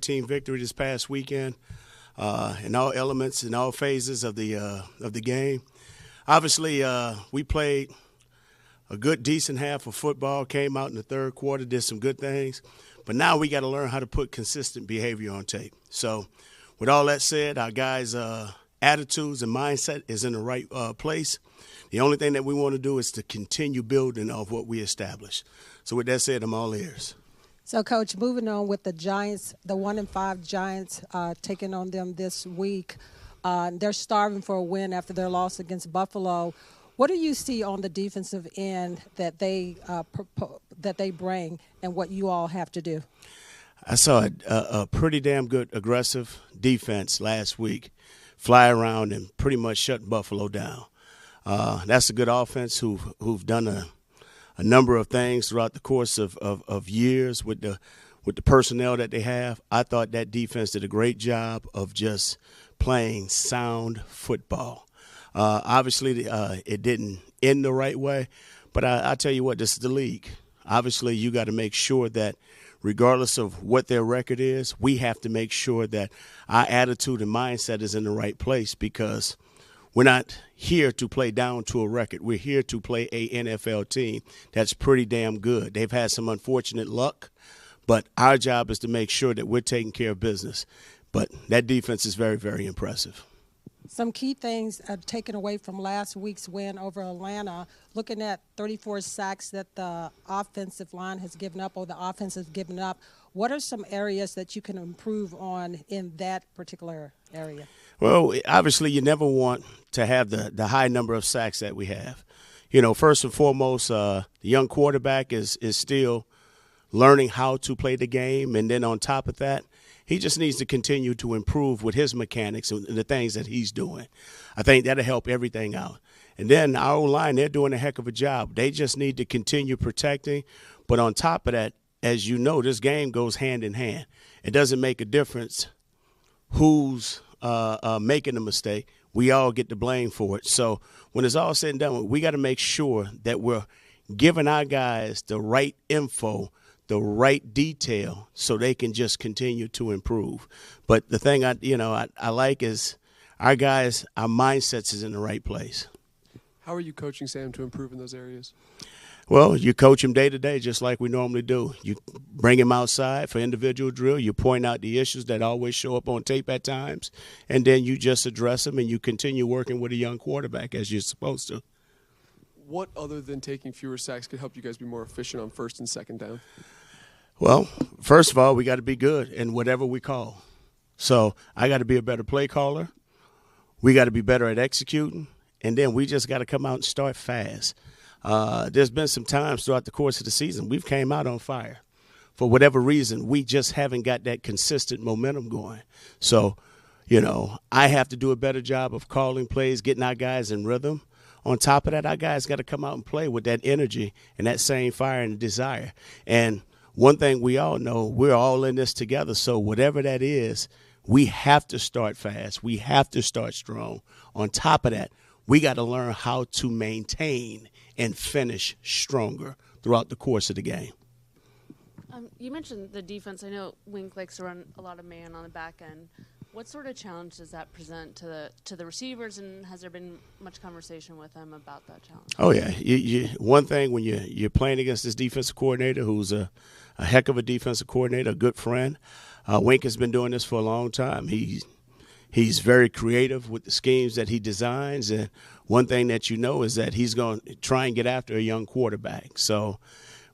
team victory this past weekend in all elements, in all phases of the game. Obviously, we played a good, decent half of football, came out in the third quarter, did some good things. But now we got to learn how to put consistent behavior on tape. So with all that said, our guys' attitudes and mindset is in the right place. The only thing that we want to do is to continue building off what we established. So with that said, I'm all ears. So, Coach, moving on with the Giants, the 1-5 Giants taking on them this week. They're starving for a win after their loss against Buffalo. What do you see on the defensive end that they bring, and what you all have to do? I saw a pretty damn good aggressive defense last week, fly around and pretty much shut Buffalo down. That's a good offense who've done a number of things throughout the course of years with the personnel that they have. I thought that defense did a great job of just playing sound football. Obviously, it didn't end the right way, but I tell you what, this is the league. Obviously, you got to make sure that regardless of what their record is, we have to make sure that our attitude and mindset is in the right place, because we're not here to play down to a record. We're here to play a NFL team that's pretty damn good. They've had some unfortunate luck, but our job is to make sure that we're taking care of business. But that defense is very, very impressive. Some key things taken away from last week's win over Atlanta, looking at 34 sacks that the offensive line has given up, or the offense has given up. What are some areas that you can improve on in that particular area? Well, obviously you never want to have the high number of sacks that we have. You know, first and foremost, the young quarterback is still learning how to play the game, and then on top of that, he just needs to continue to improve with his mechanics and the things that he's doing. I think that'll help everything out. And then our O-line, they're doing a heck of a job. They just need to continue protecting. But on top of that, as you know, this game goes hand in hand. It doesn't make a difference who's making a mistake. We all get the blame for it. So when it's all said and done, we got to make sure that we're giving our guys the right info, the right detail, so they can just continue to improve. But the thing I like is our guys, our mindsets is in the right place. How are you coaching Sam to improve in those areas? Well, you coach him day to day just like we normally do. You bring him outside for individual drill. You point out the issues that always show up on tape at times, and then you just address them, and you continue working with a young quarterback as you're supposed to. What other than taking fewer sacks could help you guys be more efficient on first and second down? Well, first of all, we got to be good in whatever we call. So I got to be a better play caller. We got to be better at executing. And then we just got to come out and start fast. There's been some times throughout the course of the season we've came out on fire. For whatever reason, we just haven't got that consistent momentum going. So, I have to do a better job of calling plays, getting our guys in rhythm. On top of that, our guys got to come out and play with that energy and that same fire and desire. And one thing we all know, we're all in this together. So whatever that is, we have to start fast. We have to start strong. On top of that, we got to learn how to maintain and finish stronger throughout the course of the game. You mentioned the defense. I know Wink likes to run a lot of man on the back end. What sort of challenge does that present to the receivers, and has there been much conversation with them about that challenge? Oh, yeah. One thing when you're playing against this defensive coordinator who's a heck of a defensive coordinator, a good friend, Wink has been doing this for a long time. He's very creative with the schemes that he designs, and one thing that you know is that he's going to try and get after a young quarterback. So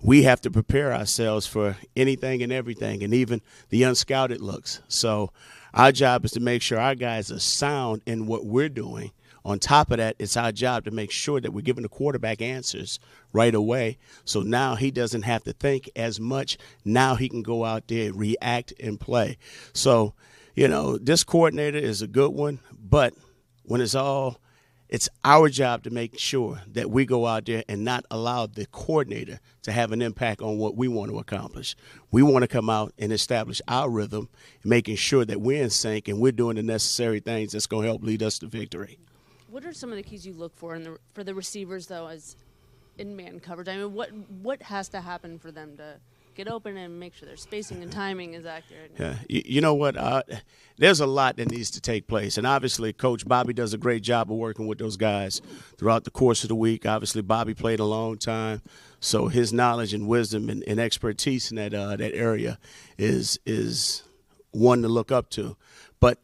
we have to prepare ourselves for anything and everything, and even the unscouted looks. So our job is to make sure our guys are sound in what we're doing. On top of that, it's our job to make sure that we're giving the quarterback answers right away. So now he doesn't have to think as much. Now he can go out there, react, and play. So, this coordinator is a good one, but when it's our job to make sure that we go out there and not allow the coordinator to have an impact on what we want to accomplish. We want to come out and establish our rhythm, making sure that we're in sync and we're doing the necessary things that's going to help lead us to victory. What are some of the keys you look for for the receivers, though, as in man coverage? I mean, what has to happen for them get open and make sure their spacing and timing is accurate. Yeah, you know what? There's a lot that needs to take place, and obviously, Coach Bobby does a great job of working with those guys throughout the course of the week. Obviously, Bobby played a long time, so his knowledge and wisdom and expertise in that area is one to look up to. But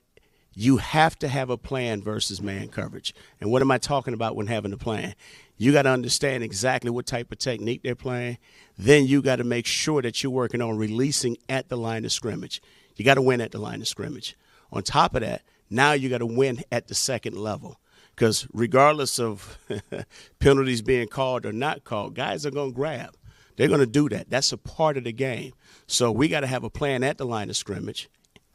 you have to have a plan versus man coverage. And what am I talking about when having a plan? You got to understand exactly what type of technique they're playing. Then you got to make sure that you're working on releasing at the line of scrimmage. You got to win at the line of scrimmage. On top of that, now you got to win at the second level. Because regardless of penalties being called or not called, guys are going to grab. They're going to do that. That's a part of the game. So we got to have a plan at the line of scrimmage.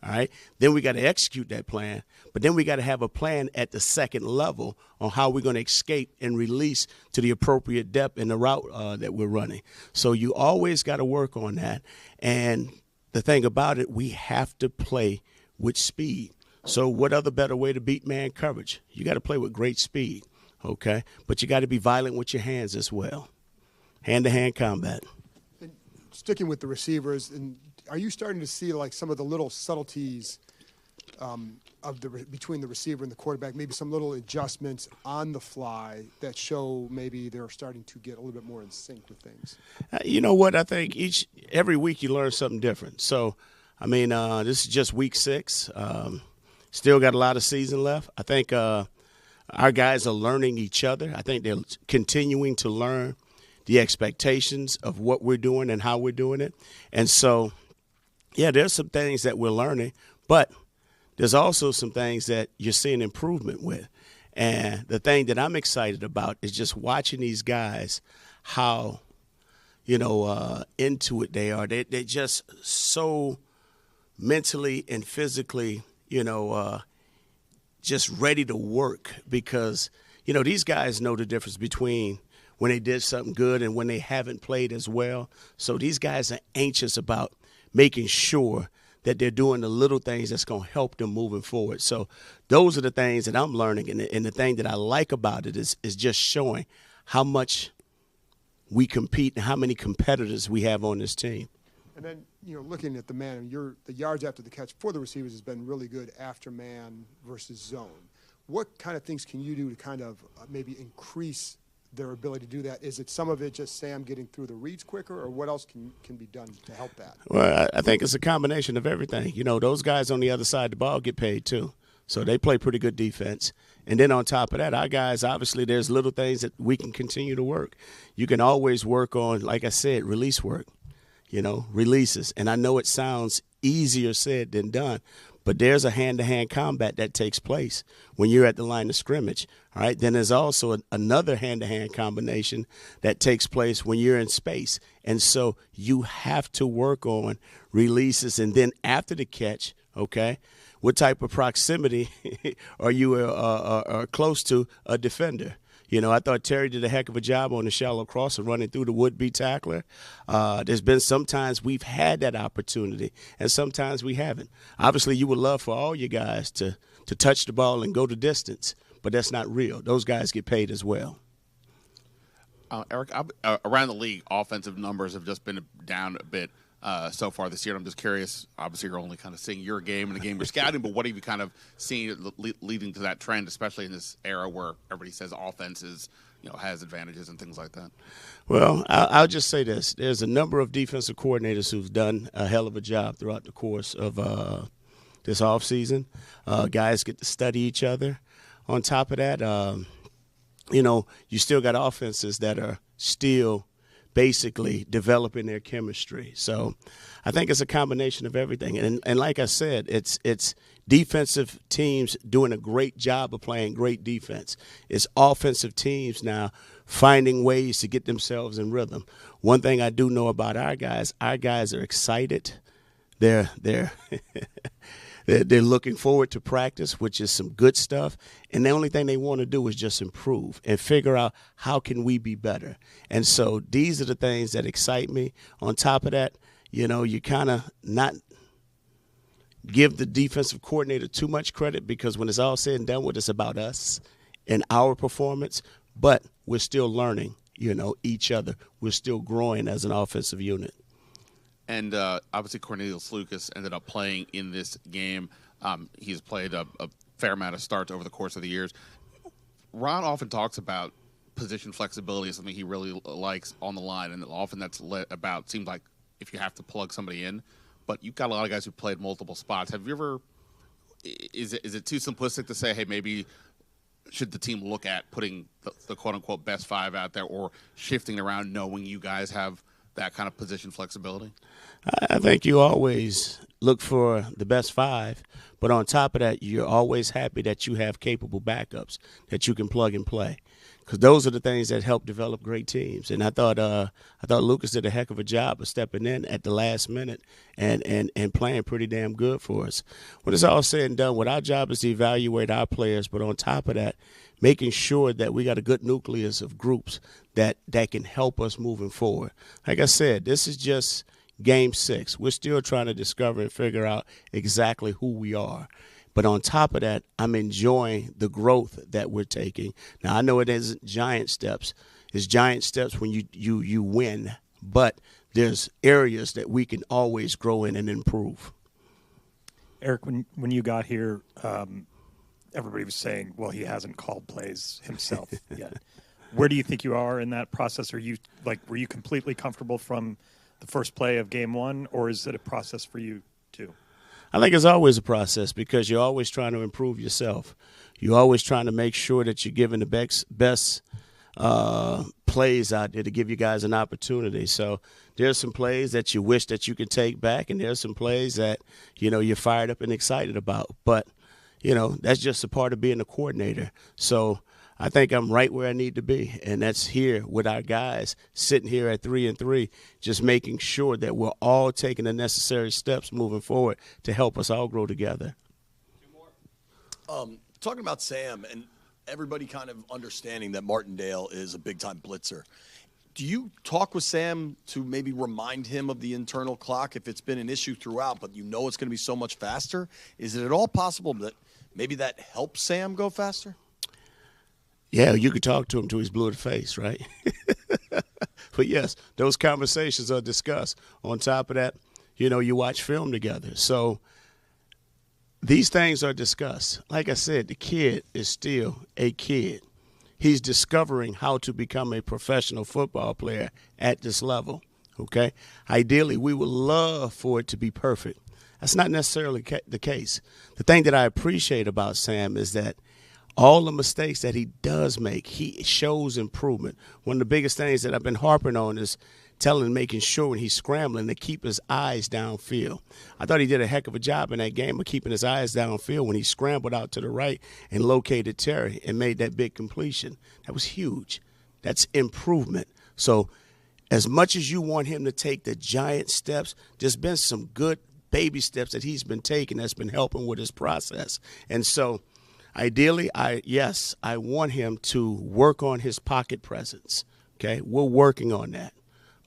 All right. Then we got to execute that plan. But then we got to have a plan at the second level on how we're going to escape and release to the appropriate depth in the route that we're running. So you always got to work on that. And the thing about it, we have to play with speed. So what other better way to beat man coverage? You got to play with great speed. Okay. But you got to be violent with your hands as well. Hand-to-hand combat. And sticking with the receivers, and are you starting to see like some of the little subtleties between the receiver and the quarterback, maybe some little adjustments on the fly that show maybe they're starting to get a little bit more in sync with things? You know what? I think every week you learn something different. So, I mean, this is just week 6. Still got a lot of season left. I think our guys are learning each other. I think they're continuing to learn the expectations of what we're doing and how we're doing it. And so, yeah, there's some things that we're learning, but there's also some things that you're seeing improvement with. And the thing that I'm excited about is just watching these guys, how, into it they are. They're just so mentally and physically, just ready to work because, these guys know the difference between when they did something good and when they haven't played as well. So these guys are anxious about making sure that they're doing the little things that's going to help them moving forward. So those are the things that I'm learning. And the thing that I like about it is just showing how much we compete and how many competitors we have on this team. And then, looking at the man, the yards after the catch for the receivers has been really good after man versus zone. What kind of things can you do to kind of maybe increase their ability to do that? Is it some of it just Sam getting through the reads quicker, or what else can be done to help that? Well, I think it's a combination of everything. Those guys on the other side of the ball get paid too. So they play pretty good defense. And then on top of that, our guys, obviously, there's little things that we can continue to work. You can always work on, like I said, release work, releases. And I know it sounds easier said than done, but there's a hand-to-hand combat that takes place when you're at the line of scrimmage, all right? Then there's also another hand-to-hand combination that takes place when you're in space. And so you have to work on releases. And then after the catch, okay, what type of proximity are you close to a defender? I thought Terry did a heck of a job on the shallow crosser running through the would-be tackler. There's been sometimes we've had that opportunity, and sometimes we haven't. Obviously, you would love for all you guys to touch the ball and go the distance, but that's not real. Those guys get paid as well. Eric, around the league, offensive numbers have just been down a bit so far this year. I'm just curious. Obviously, you're only kind of seeing your game and the game you're scouting, but what have you kind of seen leading to that trend, especially in this era where everybody says offenses, has advantages and things like that? Well, I'll just say this. There's a number of defensive coordinators who've done a hell of a job throughout the course of this offseason. Guys get to study each other. On top of that, you still got offenses that are still basically developing their chemistry. So I think it's a combination of everything. And like I said, it's defensive teams doing a great job of playing great defense. It's offensive teams now finding ways to get themselves in rhythm. One thing I do know about our guys are excited. They're They're looking forward to practice, which is some good stuff. And the only thing they want to do is just improve and figure out how can we be better. And so these are the things that excite me. On top of that, you kind of not give the defensive coordinator too much credit because when it's all said and done with, it's about us and our performance. But we're still learning, each other. We're still growing as an offensive unit. And obviously Cornelius Lucas ended up playing in this game. He's played a fair amount of starts over the course of the years. Ron often talks about position flexibility is something he really likes on the line, and often that's seems like if you have to plug somebody in. But you've got a lot of guys who played multiple spots. Have you ever? Is it too simplistic to say, hey, maybe should the team look at putting the quote unquote best five out there, or shifting around, knowing you guys have that kind of position flexibility? I think you always look for the best five, but on top of that, you're always happy that you have capable backups that you can plug and play, because those are the things that help develop great teams. And I thought Lucas did a heck of a job of stepping in at the last minute and playing pretty damn good for us. When it's all said and done, what our job is to evaluate our players, but on top of that, making sure that we got a good nucleus of groups that can help us moving forward. Like I said, this is just Game 6. We're still trying to discover and figure out exactly who we are. But on top of that, I'm enjoying the growth that we're taking. Now, I know it isn't giant steps. It's giant steps when you win. But there's areas that we can always grow in and improve. Eric, when you got here, everybody was saying, well, he hasn't called plays himself yet. Where do you think you are in that process? Were you completely comfortable from the first play of Game 1, or is it a process for you too? I think it's always a process, because you're always trying to improve yourself. You're always trying to make sure that you're giving the best plays out there to give you guys an opportunity. So there's some plays that you wish that you could take back, and there's some plays that, you're fired up and excited about. But, that's just a part of being a coordinator. So I think I'm right where I need to be, and that's here with our guys sitting here at 3-3, just making sure that we're all taking the necessary steps moving forward to help us all grow together. Talking about Sam and everybody kind of understanding that Martindale is a big-time blitzer, do you talk with Sam to maybe remind him of the internal clock if it's been an issue throughout, but it's going to be so much faster? Is it at all possible that maybe that helps Sam go faster? Yeah, you could talk to him till he's blue in the face, right? But, yes, those conversations are discussed. On top of that, you watch film together. So these things are discussed. Like I said, the kid is still a kid. He's discovering how to become a professional football player at this level, okay? Ideally, we would love for it to be perfect. That's not necessarily the case. The thing that I appreciate about Sam is that all the mistakes that he does make, he shows improvement. One of the biggest things that I've been harping on is making sure when he's scrambling to keep his eyes downfield. I thought he did a heck of a job in that game of keeping his eyes downfield when he scrambled out to the right and located Terry and made that big completion. That was huge. That's improvement. So as much as you want him to take the giant steps, there's been some good baby steps that he's been taking that's been helping with his process. And so ideally, I want him to work on his pocket presence, okay? We're working on that.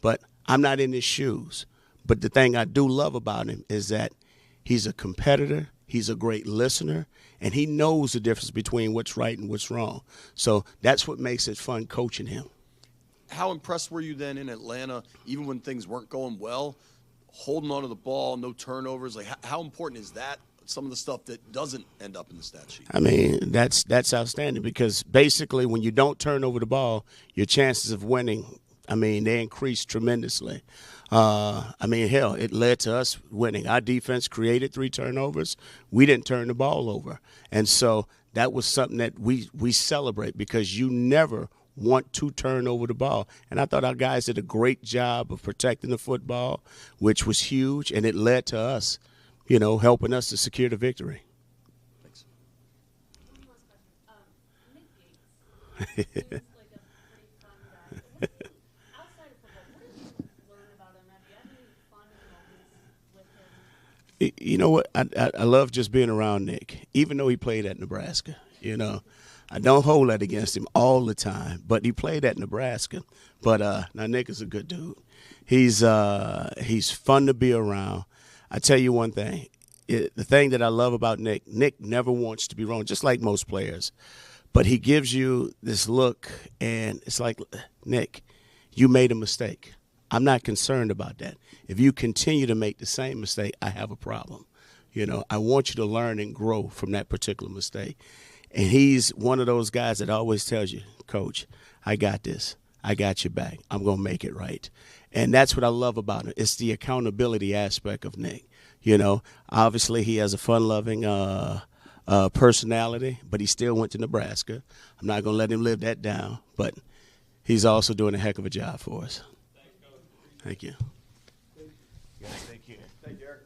But I'm not in his shoes. But the thing I do love about him is that he's a competitor, he's a great listener, and he knows the difference between what's right and what's wrong. So that's what makes it fun coaching him. How impressed were you then in Atlanta, even when things weren't going well, holding on to the ball, no turnovers? Like, how important is that? Some of the stuff that doesn't end up in the stat sheet. I mean, that's outstanding, because basically when you don't turn over the ball, your chances of winning, they increase tremendously. It led to us winning. Our defense created 3 turnovers. We didn't turn the ball over. And so that was something that we celebrate, because you never want to turn over the ball. And I thought our guys did a great job of protecting the football, which was huge, and it led to us, helping us to secure the victory. Thanks. One last question. Nick Gates seems like a pretty fun guy. Outside of football, what did you learn about him? Have you had any fun moments with him? You know what? I love just being around Nick, even though he played at Nebraska. I don't hold that against him all the time, but he played at Nebraska. But now Nick is a good dude. He's fun to be around. I tell you one thing. The thing that I love about Nick never wants to be wrong, just like most players. But he gives you this look, and it's like, Nick, you made a mistake. I'm not concerned about that. If you continue to make the same mistake, I have a problem. I want you to learn and grow from that particular mistake. And he's one of those guys that always tells you, Coach, I got this. I got your back. I'm going to make it right. And that's what I love about him. It's the accountability aspect of Nick. Obviously he has a fun-loving personality, but he still went to Nebraska. I'm not going to let him live that down, but he's also doing a heck of a job for us. Thank you. Thank you, Eric.